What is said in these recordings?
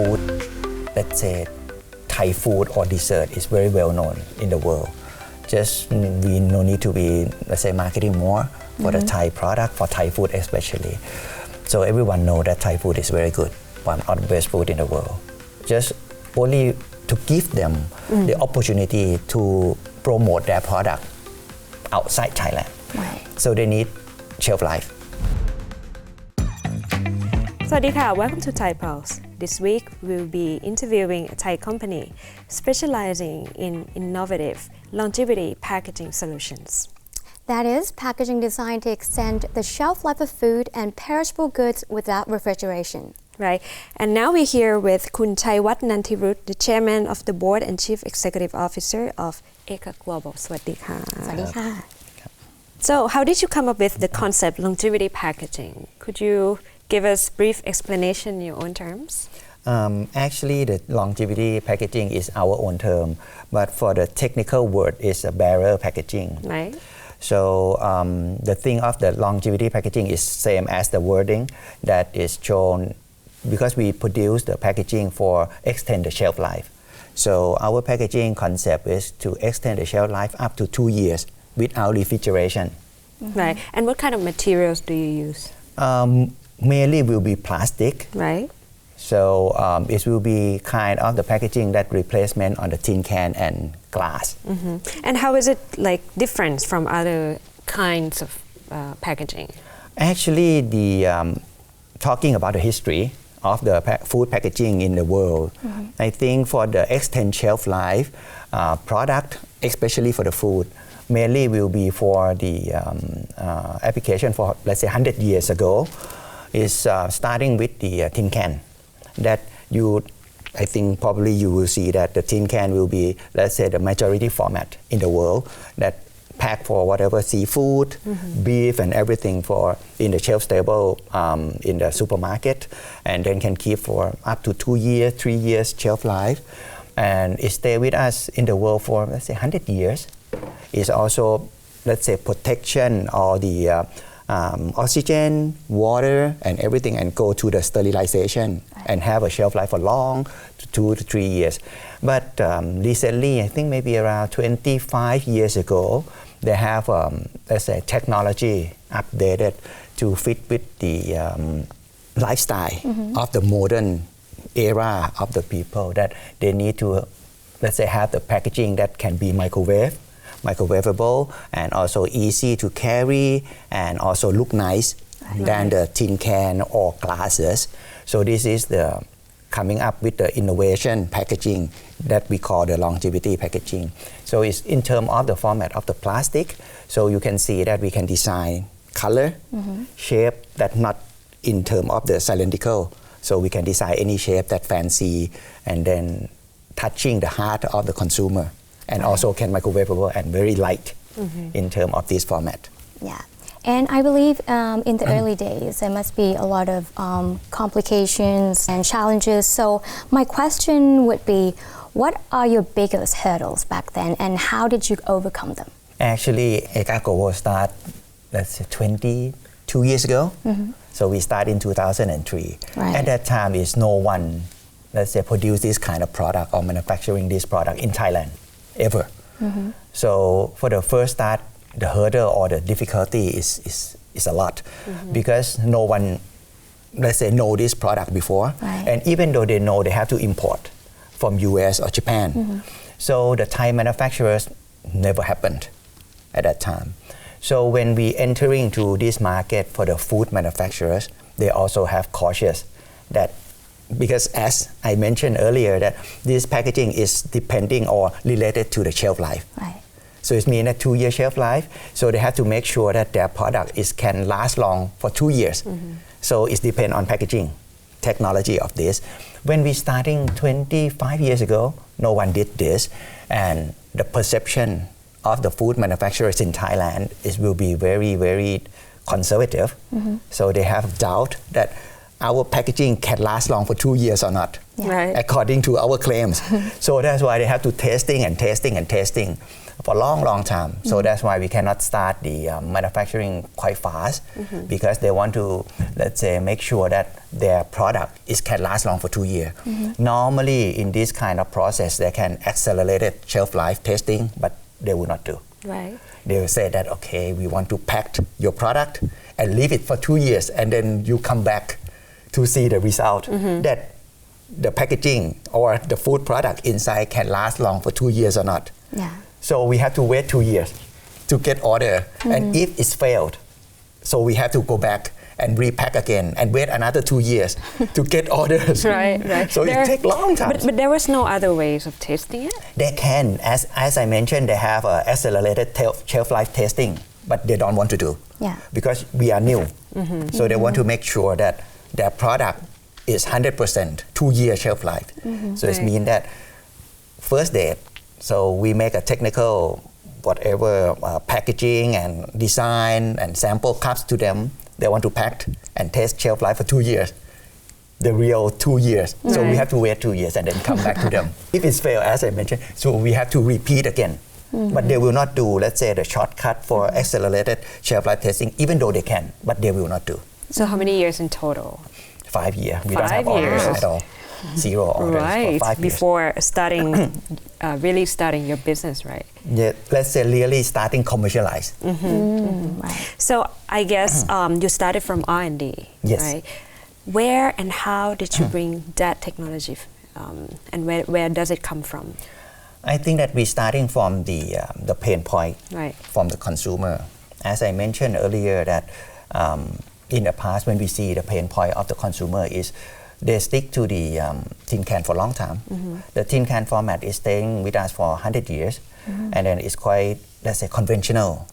food, let's say Thai food or dessert is very well known in the world. Just we no need to be, let's say, marketing more for the Thai product, for Thai food especially. So everyone know that Thai food is very good, one of the best food in the world. Just only to give them the opportunity to promote their product outside Thailand. Right. So they need shelf life. สวัสดีค่ะ Welcome to Thai Pulse. This week we'll be interviewing a Thai company specializing in innovative longevity packaging solutions. That is, packaging designed to extend the shelf life of food and perishable goods without refrigeration. Right. And now we're here with Kun Chaiwat Nantiruj, the chairman of the board and chief executive officer of Eka Global. สวัสดีค่ะ สวัสดีค่ะ So how did you come up with the concept longevity packaging? Could you give us brief explanation in your own terms? Actually, the longevity packaging is our own term, but for the technical word is a barrier packaging. Right. So the thing of the longevity packaging is same as the wording that is shown because we produce the packaging for extend the shelf life. So our packaging concept is to extend the shelf life up to 2 years without refrigeration. Right. And what kind of materials do you use? Mainly will be plastic. Right. So it will be kind of the packaging that replacement on the tin can and glass. And how is it like different from other kinds of packaging? Actually, the talking about the history of the food packaging in the world, I think for the extend shelf life product, especially for the food, mainly will be for the application for, let's say, 100 years ago, is starting with the tin can. That I think probably you will see that the tin can will be, let's say, the majority format in the world that pack for whatever seafood, beef and everything for in the shelf stable in the supermarket, and then can keep for up to 2 years, 3 years shelf life, and it stay with us in the world for, let's say, 100 years. It's also, let's say, protection or the oxygen, water, and everything, and go to the sterilization and have a shelf life for long, 2 to 3 years. But recently, I think maybe around 25 years ago, they have, let's say, technology updated to fit with the lifestyle of the modern era of the people, that they need to, let's say, have the packaging that can be microwavable and also easy to carry and also look nice than the tin can or glasses. So this is the coming up with the innovation packaging that we call the longevity packaging. So it's in terms of the format of the plastic. So you can see that we can design color, shape that not in terms of the cylindrical. So we can design any shape that fancy and then touching the heart of the consumer. And also can microwavable and very light in terms of this format. Yeah. And I believe in the early days, there must be a lot of complications and challenges. So my question would be, what are your biggest hurdles back then and how did you overcome them? Actually, Eka Global started, let's say, 22 years ago. So we started in 2003. Right. At that time, is no one, let's say, produce this kind of product or manufacturing this product in Thailand. Ever. So for the first start, the hurdle or the difficulty is a lot because no one, let's say, know this product before. Right. And even though they know, they have to import from US or Japan. So the Thai manufacturers never happened at that time. So when we entering to this market for the food manufacturers, they also have cautious that because as I mentioned earlier that this packaging is depending or related to the shelf life. Right. So it means that 2 year shelf life. So they have to make sure that their product can last long for 2 years. So it depends on packaging technology of this. When we starting 25 years ago, no one did this, and the perception of the food manufacturers in Thailand will be very, very conservative. So they have doubt that our packaging can last long for 2 years or not, Right. according to our claims. So that's why they have to testing. for a long time. So that's why we cannot start the manufacturing quite fast because they want to, let's say, make sure that their product can last long for 2 years. Normally, in this kind of process, they can accelerate shelf life testing, but they will not do. Right. They will say that, okay, we want to pack your product and leave it for 2 years, and then you come back to see the result that the packaging or the food product inside can last long for 2 years or not. Yeah. So we have to wait 2 years to get order. And if it's failed, so we have to go back and repack again and wait another 2 years to get orders. Right. So it takes long time. But there was no other ways of testing it? They can, as I mentioned, they have accelerated shelf life testing, but they don't want to do. Yeah. Because we are new. So they want to make sure that their product is 100% 2-year shelf life. So it means that first date, so we make a technical whatever packaging and design and sample cups to them. They want to pack and test shelf life for 2 years. The real 2 years. So we have to wait 2 years and then come back to them. If it's failed, as I mentioned, so we have to repeat again. But they will not do, let's say, the shortcut for accelerated shelf life testing, even though they can, but they will not do. So how many years in total? 5 years. We 5 don't have orders years. at all. 0 orders Right. for 5 years. Before starting, really starting your business, right? Yeah, let's say really starting commercialize. Right. So I guess you started from R&D, Yes. right? Where and how did you bring that technology, and where does it come from? I think that we're starting from the pain point Right. from the consumer. As I mentioned earlier that in the past when we see the pain point of the consumer is they stick to the tin can for a long time. The tin can format is staying with us for 100 years and then it's quite, let's say, conventional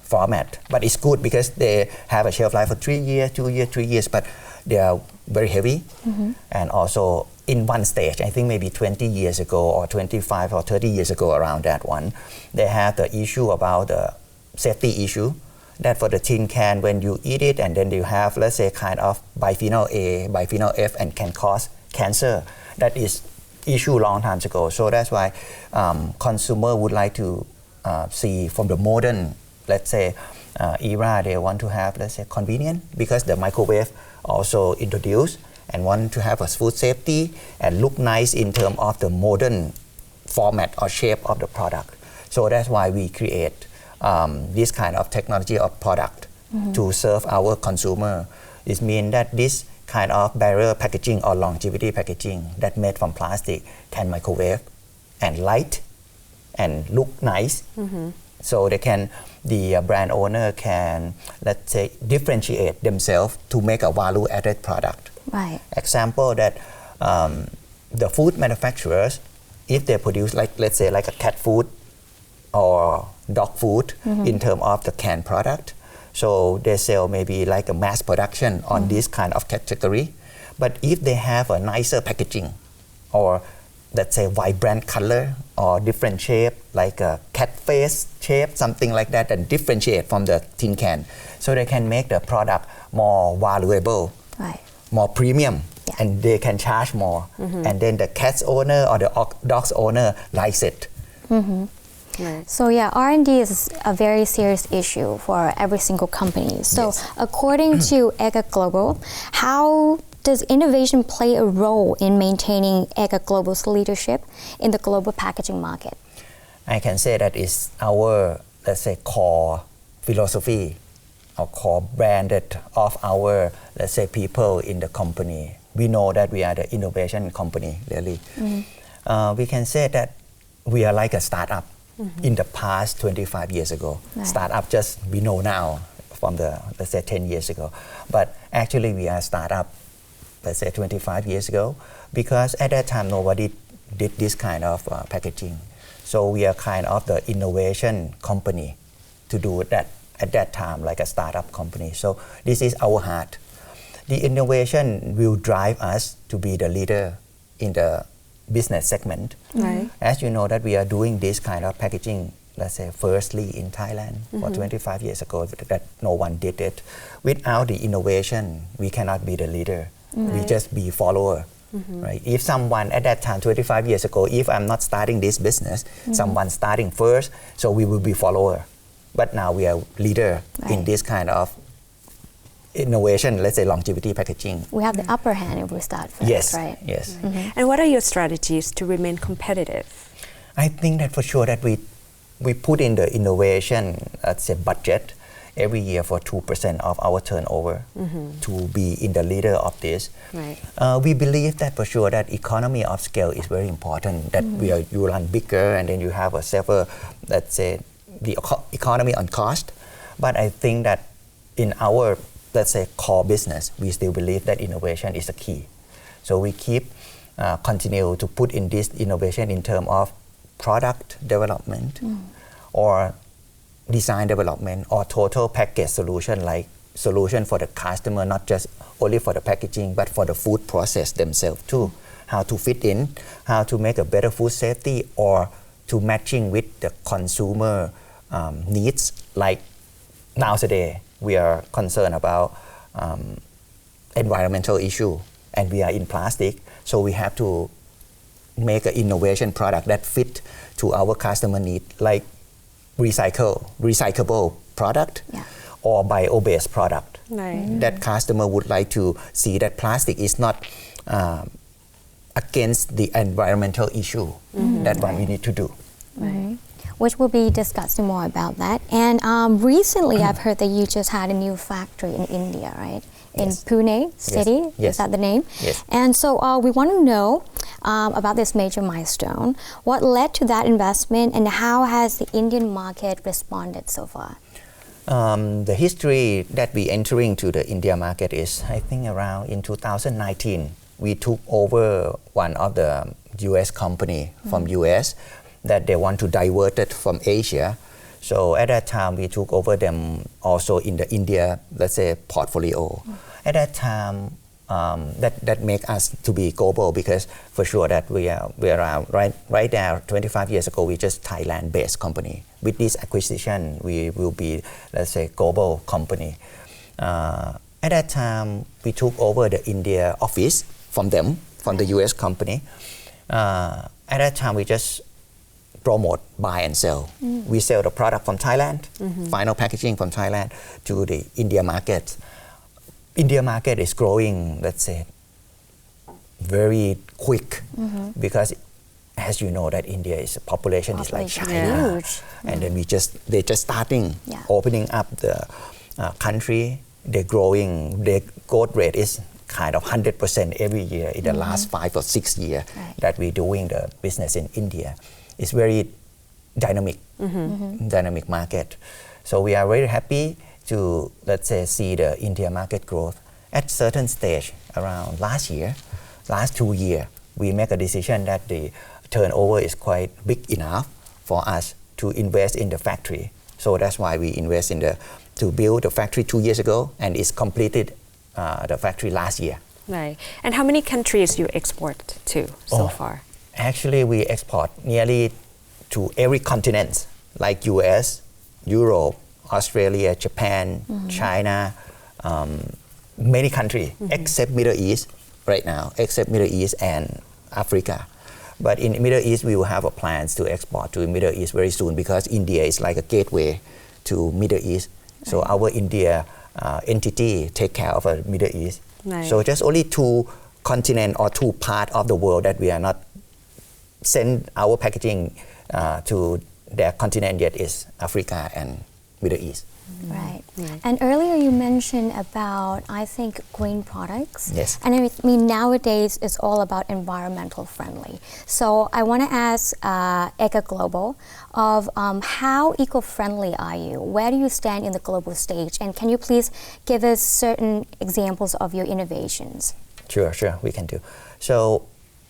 format. But it's good because they have a shelf life for 3 years, 2 years, 3 years, but they are very heavy. And also in one stage, I think maybe 20 years ago or 25 or 30 years ago around that one, they have the issue about the safety issue that for the tin can, when you eat it and then you have, let's say, kind of bisphenol A, bisphenol F and can cause cancer. That is issue long time ago. So that's why consumer would like to see from the modern, let's say, era, they want to have, let's say, convenient because the microwave also introduced and want to have a food safety and look nice in terms of the modern format or shape of the product. So that's why we create this kind of technology of product to serve our consumer. It means that this kind of barrier packaging or longevity packaging that made from plastic can microwave and light and look nice. So they can, the brand owner can, let's say, differentiate themselves to make a value added product. Right. Example that the food manufacturers, if they produce like, let's say, like a cat food or dog food in terms of the canned product, so they sell maybe like a mass production on this kind of category. But if they have a nicer packaging or let's say vibrant color or different shape like a cat face shape, something like that, and differentiate from the tin can, so they can make the product more valuable, Right. more premium, Yeah. and they can charge more. And then the cat's owner or the dog's owner likes it. Right. So yeah, R&D is a very serious issue for every single company. So Yes. according to Eka Global, how does innovation play a role in maintaining Eka Global's leadership in the global packaging market? I can say that is our, let's say, core philosophy or core branded of our, let's say, people in the company. We know that we are the innovation company, really. We can say that we are like a startup in the past 25 years ago. Right. Startup just we know now from the, let's say, 10 years ago. But actually we are a startup, let's say 25 years ago, because at that time nobody did this kind of packaging. So we are kind of the innovation company to do that at that time, like a startup company. So this is our heart. The innovation will drive us to be the leader in the business segment. Right. As you know that we are doing this kind of packaging, let's say firstly in Thailand for 25 years ago, that no one did it. Without the innovation, we cannot be the leader. We just be follower right? If someone at that time, 25 years ago, if I'm not starting this business, someone starting first, so we will be follower. But now we are leader in this kind of innovation, let's say longevity packaging. We have the upper hand if we start first, Yes, right? yes. And what are your strategies to remain competitive? I think that for sure that we put in the innovation, let's say budget, every year for 2% of our turnover to be in the leader of this. Right. We believe that for sure that economy of scale is very important, that you run bigger and then you have a several, let's say, the economy on cost. But I think that in our, let's say, core business, we still believe that innovation is a key. So we keep continue to put in this innovation in terms of product development or design development or total package solution, like solution for the customer, not just only for the packaging but for the food process themselves too. How to fit in, how to make a better food safety or to matching with the consumer needs. Like nowadays we are concerned about environmental issue and we are in plastic, so we have to make an innovation product that fit to our customer need, like recyclable product or bio-based product. Right. That customer would like to see that plastic is not against the environmental issue. That's what we need to do. Which will be discussing more about that. And recently I've heard that you just had a new factory in India, right? In Pune city, is that the name? Yes. And so we want to know about this major milestone. What led to that investment and how has the Indian market responded so far? The history that we entering to the India market is, I think around in 2019, we took over one of the US company from US that they want to divert it from Asia. So at that time, we took over them also in the India, let's say, portfolio. At that time, that make us to be global because for sure that we are right now, 25 years ago, we just Thailand-based company. With this acquisition, we will be, let's say, global company. At that time, we took over the India office from them, from the US company. At that time, we just promote, buy and sell. We sell the product from Thailand, final packaging from Thailand to the India market. India market is growing, let's say, very quick because as you know that India is population is like China. Huge. And then they're just starting opening up the country. They're growing, their growth rate is kind of 100% every year in the last 5 or 6 years that we're doing the business in India. It's very dynamic, dynamic market. So we are very happy to, let's say, see the India market growth. At certain stage around last 2 years, we make a decision that the turnover is quite big enough for us to invest in the factory. So that's why we invest to build the factory 2 years ago, and it's completed the factory last year. Right. And how many countries you export to so far? Actually, we export nearly to every continent, like US, Europe, Australia, Japan, China, many countries, except Middle East right now, except Middle East and Africa. But in Middle East, we will have a plans to export to Middle East very soon because India is like a gateway to Middle East. So our India entity take care of the Middle East. Nice. So just only 2 continents or 2 parts of the world that we are not send our packaging to their continent yet is Africa and Middle East. Right. And earlier you mentioned about, I think, green products. Yes. And I mean, nowadays it's all about environmental friendly. So I want to ask Eka Global of how eco-friendly are you? Where do you stand in the global stage? And can you please give us certain examples of your innovations? Sure, we can do. So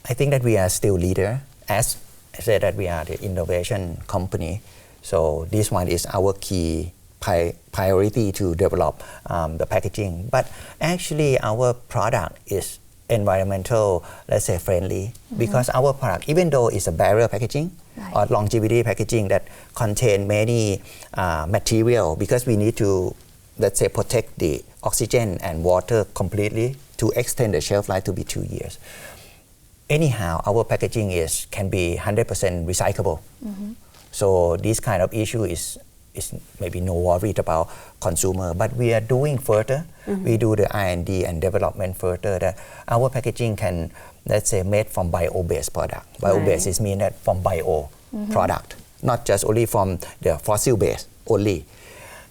I think that we are still leader. As I said that we are the innovation company. So this one is our key priority to develop the packaging. But actually our product is environmental, let's say, friendly because our product, even though it's a barrier packaging or longevity packaging that contain many material, because we need to, let's say, protect the oxygen and water completely to extend the shelf life to be 2 years. anyhow, our packaging can be 100% recyclable. So this kind of issue is maybe no worried about consumer, but we are doing further. We do the R&D and development further that our packaging can, let's say, made from bio-based product. Bio-based is mean that from bio product, not just only from the fossil base only.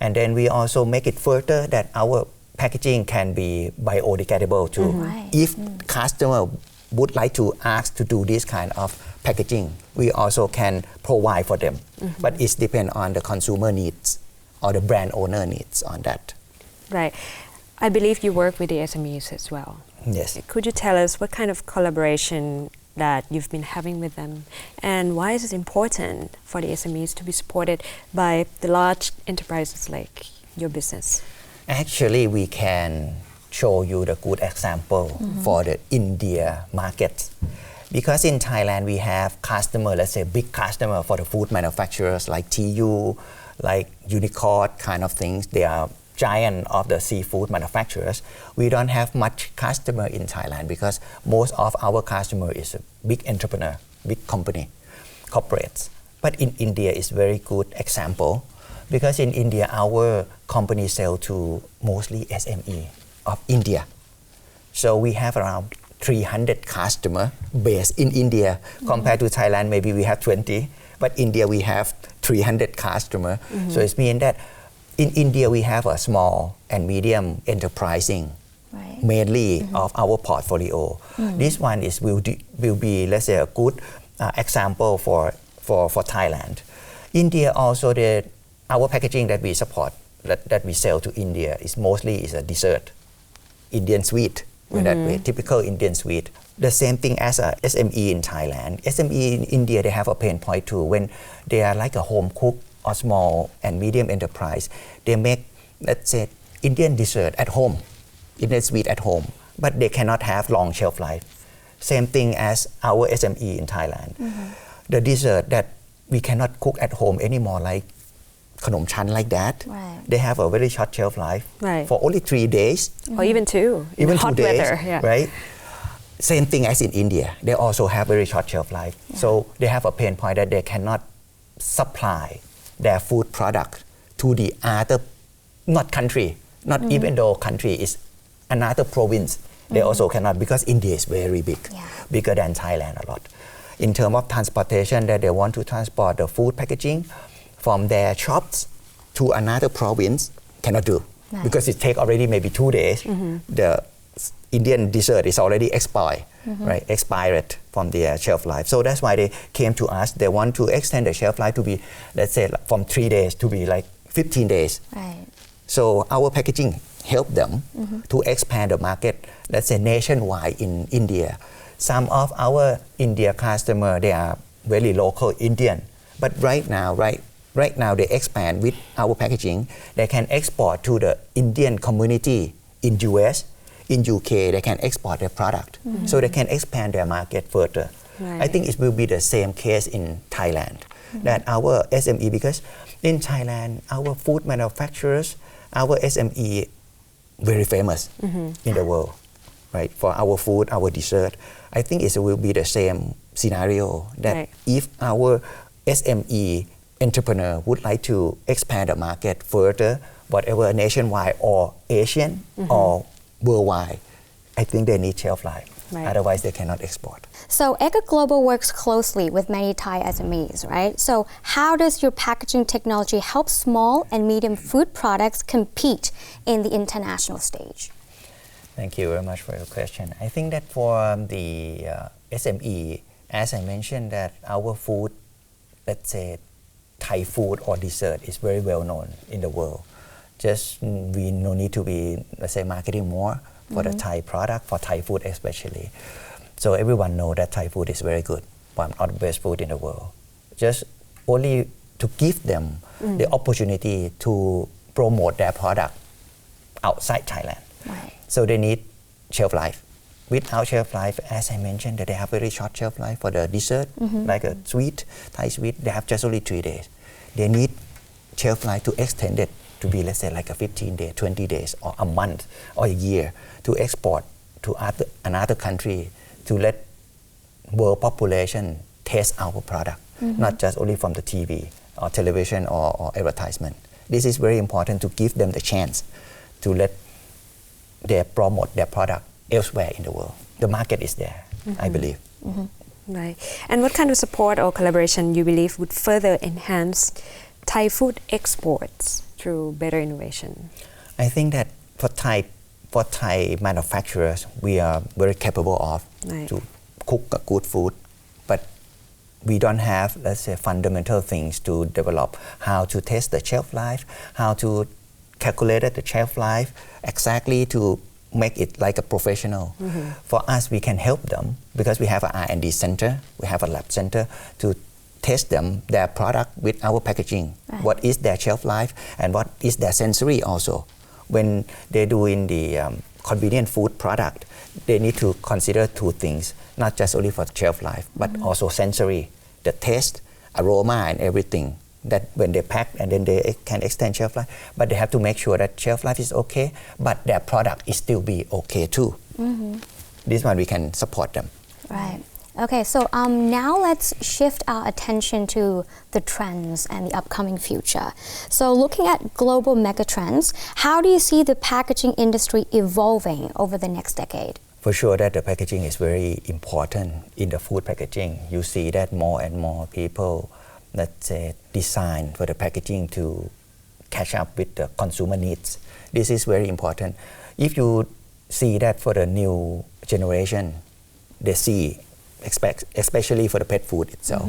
And then we also make it further that our packaging can be biodegradable too. If customer would like to ask to do this kind of packaging, we also can provide for them. But it depends on the consumer needs or the brand owner needs on that. Right. I believe you work with the SMEs as well. Yes. Could you tell us what kind of collaboration that you've been having with them, and why is it important for the SMEs to be supported by the large enterprises like your business? Actually, we can show you the good example for the India market. Because in Thailand, we have customer, let's say big customer for the food manufacturers like TU, like Unicorn kind of things. They are giant of the seafood manufacturers. We don't have much customer in Thailand because most of our customer is a big entrepreneur, big company, corporates. But in India is very good example because in India our company sell to mostly SME of India. So we have around 300 customer base in India compared to Thailand. Maybe we have 20, but India we have 300 customer. So it means that in India, we have a small and medium enterprising, mainly of our portfolio. This one will be, let's say, a good example for Thailand. India also, our packaging that we support, that we sell to India is mostly a dessert, Indian sweet, in that way, typical Indian sweet. The same thing as a SME in Thailand. SME in India, they have a pain point too when they are like a home cook or small and medium enterprise. They make, let's say, Indian dessert at home, Indian sweet at home, but they cannot have long shelf life. Same thing as our SME in Thailand. The dessert that we cannot cook at home anymore, like khanom chan like that, they have a very short shelf life for only 3 days. Or even 2, even in 2 hot days, weather. right? Same thing as in India. They also have very short shelf life. So they have a pain point that they cannot supply their food product to the other, not country, not even though country is another province, they also cannot because India is very big, bigger than Thailand a lot. In terms of transportation, that they want to transport the food packaging from their shops to another province, cannot do because it take already maybe 2 days. The Indian dessert is already expired, expired from their shelf life. So that's why they came to us. They want to extend the shelf life to be, let's say, from 3 days to be like 15 days. So our packaging help them to expand the market, let's say nationwide in India. Some of our India customer, they are very local Indian, but right now they expand with our packaging. They can export to the Indian community in US. In UK, they can export their product, so they can expand their market further. I think it will be the same case in Thailand, that our SME, because in Thailand, our food manufacturers, our SME, very famous in the world, right? For our food, our dessert. I think it will be the same scenario that if our SME entrepreneur would like to expand the market further, whatever nationwide or Asian or worldwide, I think they need shelf life. Otherwise, they cannot export. So Eka Global works closely with many Thai SMEs, right? So how does your packaging technology help small and medium food products compete in the international stage? Thank you very much for your question. I think that for the SME, as I mentioned, that our food, let's say Thai food or dessert, is very well known in the world. Just we no need to be, let's say, marketing more for the Thai product, for Thai food especially. So everyone know that Thai food is very good, one of the best food in the world. Just only to give them the opportunity to promote their product outside Thailand. So they need shelf life. Without shelf life, as I mentioned, that they have very short shelf life for the dessert, like a sweet, Thai sweet, they have just only 3 days. They need shelf life to extend it to be, let's say, like a 15 days, 20 days, or a month, or a year, to export to another country, to let world population taste our product, not just only from the TV or television or advertisement. This is very important to give them the chance to let they promote their product elsewhere in the world. The market is there, I believe. Right. And what kind of support or collaboration you believe would further enhance Thai food exports through better innovation? I think that for Thai manufacturers, we are very capable of to cook a good food, but we don't have, let's say, fundamental things to develop how to test the shelf life, how to calculate the shelf life exactly to make it like a professional. For us, we can help them because we have an R&D center, we have a lab center to test them, their product with our packaging. Right. What is their shelf life and what is their sensory also. When they're doing the convenient food product, they need to consider two things, not just only for shelf life, but also sensory, the taste, aroma and everything. That when they pack and then they can extend shelf life, but they have to make sure that shelf life is okay, but their product is still be okay too. This one we can support them. Right. Okay, so now let's shift our attention to the trends and the upcoming future. So looking at global megatrends, how do you see the packaging industry evolving over the next decade? For sure that the packaging is very important in the food packaging. You see that more and more people, let's say, design for the packaging to catch up with the consumer needs. This is very important. If you see that for the new generation, they see, especially for the pet food itself,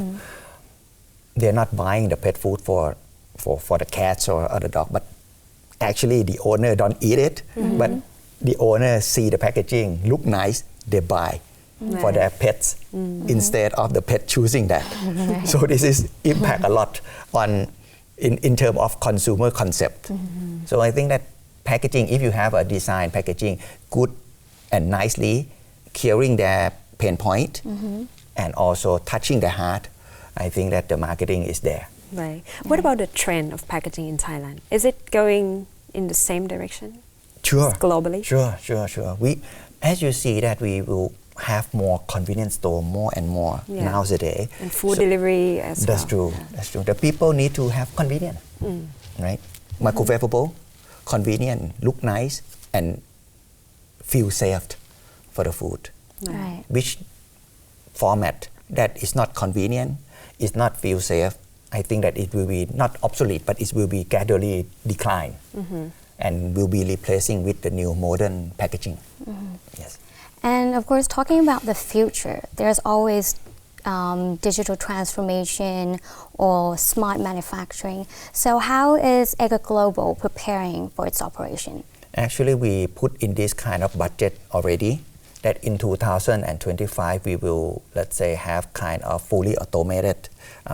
they're not buying the pet food for the cats or other dog, but actually the owner don't eat it, but the owner see the packaging, look nice, they buy for their pets instead of the pet choosing that. So this is impact a lot on in terms of consumer concept. So I think that packaging, if you have a design packaging good and nicely, curing their pain point and also touching the heart, I think that the marketing is there. Right. What about the trend of packaging in Thailand? Is it going in the same direction? Sure. Globally? Sure. As you see that we will have more convenience store more and more nowadays. And food delivery as That's well. true. That's true. The people need to have convenience, right? Microwavable, convenient, look nice, and feel safe for the food. Right. Which format that is not convenient, is not feel safe, I think that it will be not obsolete, but it will be gradually decline and will be replacing with the new modern packaging. Yes. And of course, talking about the future, there's always digital transformation or smart manufacturing. So how is Eka Global preparing for its operation? Actually, we put in this kind of budget already that in 2025 we will, let's say, have kind of fully automated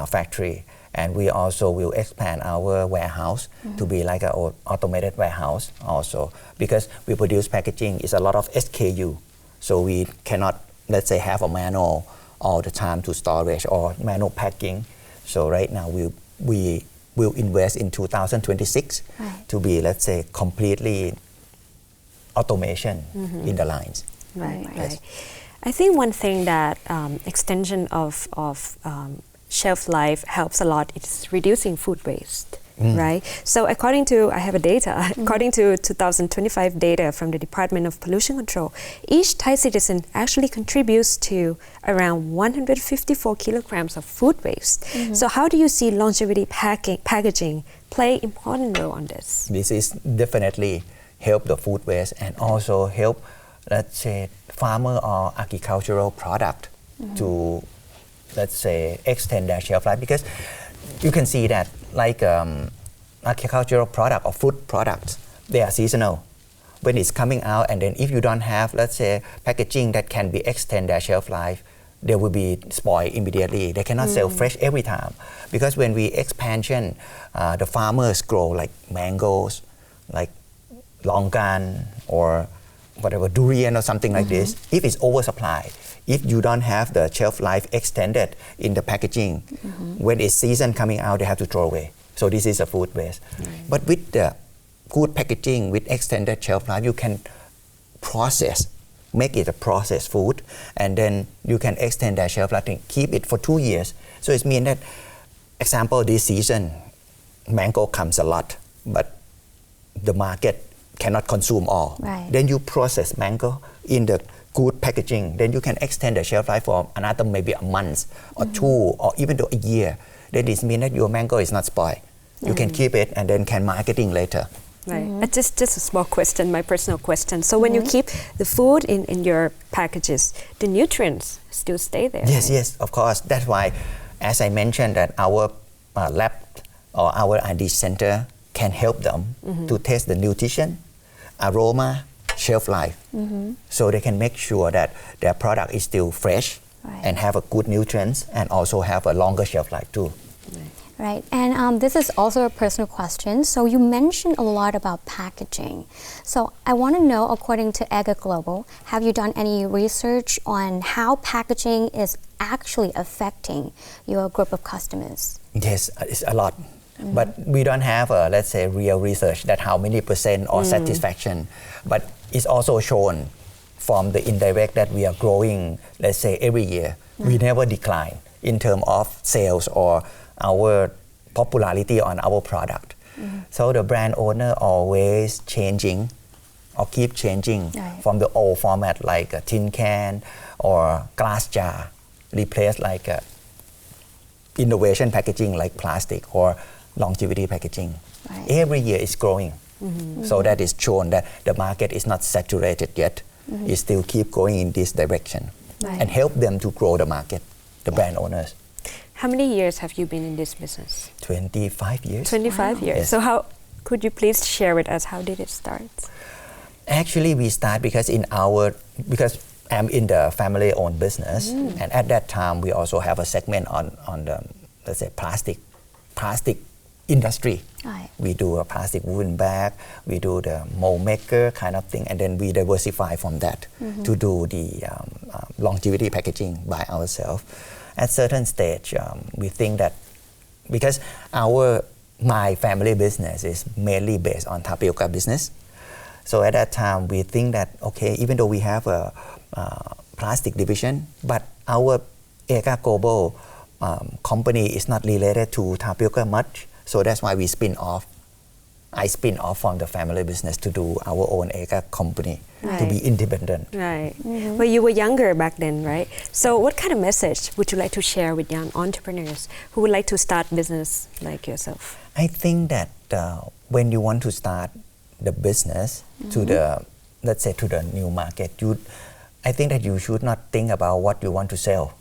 factory. And we also will expand our warehouse to be like an automated warehouse also. Because we produce packaging, it's a lot of SKU. So we cannot, let's say, have a manual all the time to storage or manual packing. So right now we will invest in 2026 to be, let's say, completely automation in the lines. Right. Yes. I think one thing that extension of shelf life helps a lot is reducing food waste. Right. So according to 2025 data from the Department of Pollution Control, each Thai citizen actually contributes to around 154 kilograms of food waste. So how do you see longevity packaging play important role on this? This is definitely help the food waste and also help, let's say, farmer or agricultural product to, let's say, extend their shelf life, because you can see that like agricultural product or food products, they are seasonal. When it's coming out, and then if you don't have, let's say, packaging that can be extend their shelf life, they will be spoiled immediately. They cannot sell fresh every time, because when we expansion, the farmers grow like mangoes, like longan or whatever, durian or something like this. If it's oversupplied, if you don't have the shelf life extended in the packaging, when it's season coming out, they have to throw away. So this is a food waste. But with the good packaging, with extended shelf life, you can process make it a processed food, and then you can extend their shelf life and keep it for 2 years. So it means that, example, this season, mango comes a lot, but the market cannot consume all. Right. Then you process mango in the good packaging. Then you can extend the shelf life for another maybe a month or 2 or even to a year. Then this means that your mango is not spoiled. You can keep it and then can marketing later. Right. Just a small question, my personal question. So when you keep the food in your packages, the nutrients still stay there? Yes, right? yes, of course. That's why, as I mentioned, that our lab or our R&D center can help them to test the nutrition, aroma, shelf life. So they can make sure that their product is still fresh and have a good nutrients and also have a longer shelf life too. Right, and this is also a personal question. So you mentioned a lot about packaging. So I want to know, according to Eka Global, have you done any research on how packaging is actually affecting your group of customers? Yes, it's a lot. But we don't have, let's say, real research that how many % or satisfaction. But it's also shown from the indirect that we are growing, let's say, every year. We never decline in terms of sales or our popularity on our product. So the brand owner always changing or keep changing from the old format like a tin can or glass jar, replace like innovation packaging like plastic or longevity packaging. Every year is growing. So that is shown that the market is not saturated yet. It still keep going in this direction and help them to grow the market, the brand owners. How many years have you been in this business? 25 years. 25 years. Yes. So how could you please share with us, how did it start? Actually, we start because I'm in the family-owned business, and at that time we also have a segment on the, let's say, plastic industry. We do a plastic wooden bag, we do the mold maker kind of thing, and then we diversify from that to do the longevity packaging by ourselves. At certain stage, we think that because my family business is mainly based on tapioca business, so at that time we think that okay, even though we have a plastic division, but our Eka Global company is not related to tapioca much, so that's why we spin off. I spin off from the family business to do our own Eka company to be independent. Right. Well, you were younger back then, right? So what kind of message would you like to share with young entrepreneurs who would like to start business like yourself? I think that when you want to start the business to the, let's say, to the new market, I think that you should not think about what you want to sell,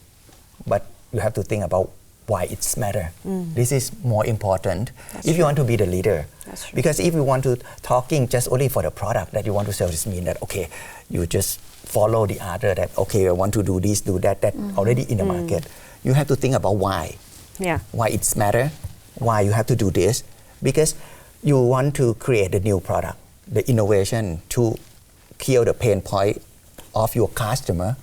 but you have to think about why it's matter. This is more important if you want to be the leader. Because if you want to talking just only for the product that you want to sell, this means that okay, you just follow the other that okay, I want to do this, do that already in the market. You have to think about why. Why it's matter, why you have to do this, because you want to create a new product, the innovation to kill the pain point of your customer.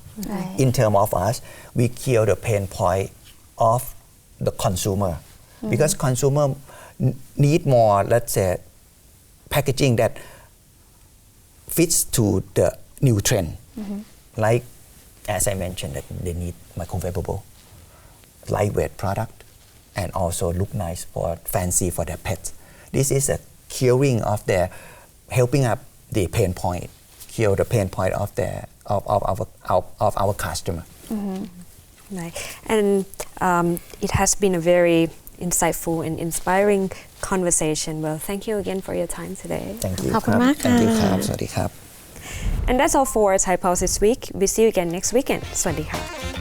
In terms of us, we kill the pain point of the consumer, because consumer need more, let's say, packaging that fits to the new trend. Like as I mentioned, that they need microwavable, lightweight product, and also look nice for fancy for their pets. This is a curing of their, helping up the pain point, cure the pain point of their of our customer. Right. And it has been a very insightful and inspiring conversation. Well, thank you again for your time today. Thank you. ขอบคุณมากค่ะ Thank you ครับ สวัสดีครับ And that's all for Thai Pulse this week. We'll see you again next weekend. สวัสดีค่ะ